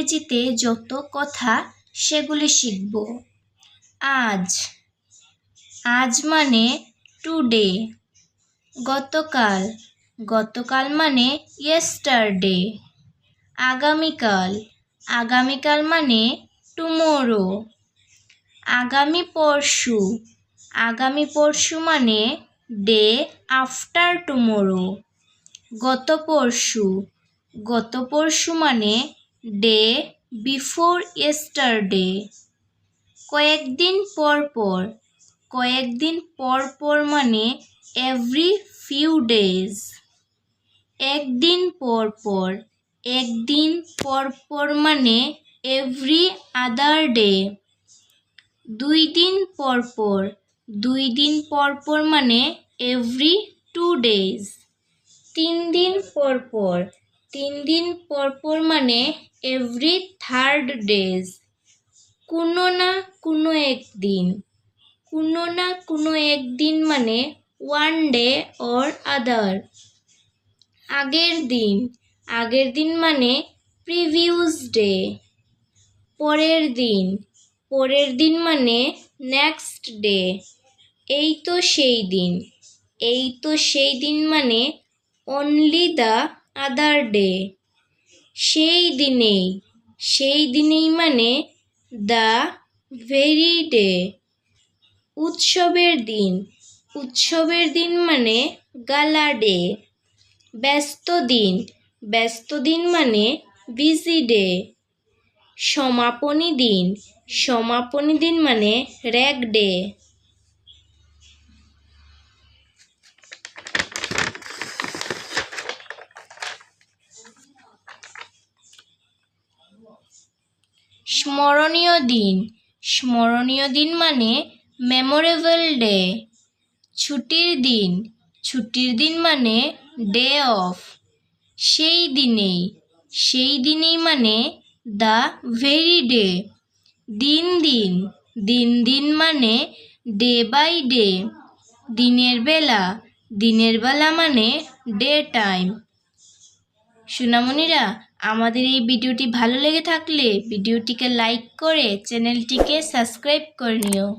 ইংরেজিতে যত কথা সেগুলি শিখব। আজ, আজ মানে টুডে। গতকাল, গতকাল মানে ইয়েস্টারডে। আগামীকাল, আগামীকাল মানে টুমোরো। আগামী পরশু, আগামী পরশু মানে ডে আফটার টুমোরো। গত পরশু, গত পরশু মানে ডে বিফোর ইয়েস্টারডে। কয়েকদিন পর পর, কয়েকদিন পর পর মানে এভরি ফিউ ডেজ। একদিন পর পর, একদিন পর পর মানে এভরি আদার ডে। 2 দিন পর পর, 2 দিন পর পর মানে এভরি 2 ডেজ। 3 দিন পর পর, 3 দিন পর পর মানে এভরি 3rd ডেজ। কোনো না কোনো একদিন, কোনো না কোনো একদিন মানে ওয়ান ডে অর আদার। আগের দিন, আগের দিন মানে প্রিভিয়াস ডে। পরের দিন, পরের দিন মানে নেক্সট ডে। এই তো সেই দিন, এই তো সেই দিন মানে অনলি দ্য আদার ডে। সেই দিনেই, সেই দিনেই মানে দ্য ভেরি ডে। উৎসবের দিন, উৎসবের দিন মানে গালা ডে। ব্যস্ত দিন, ব্যস্ত দিন মানে বিজি ডে। সমাপনী দিন, সমাপনী দিন মানে র্যাগ ডে। স্মরণীয় দিন, স্মরণীয় দিন মানে মেমোরেবল ডে। ছুটির দিন, ছুটির দিন মানে ডে অফ। সেই দিনেই, সেই দিনেই মানে দ্য ভেরি ডে। দিন দিন, দিন দিন মানে ডে বাই ডে। দিনের বেলা, দিনের বেলা মানে ডে টাইম। সোনামণিরা, আমাদের এই ভিডিওটি ভালো লেগে থাকলে ভিডিওটিকে লাইক করে চ্যানেলটিকে সাবস্ক্রাইব করে নিও।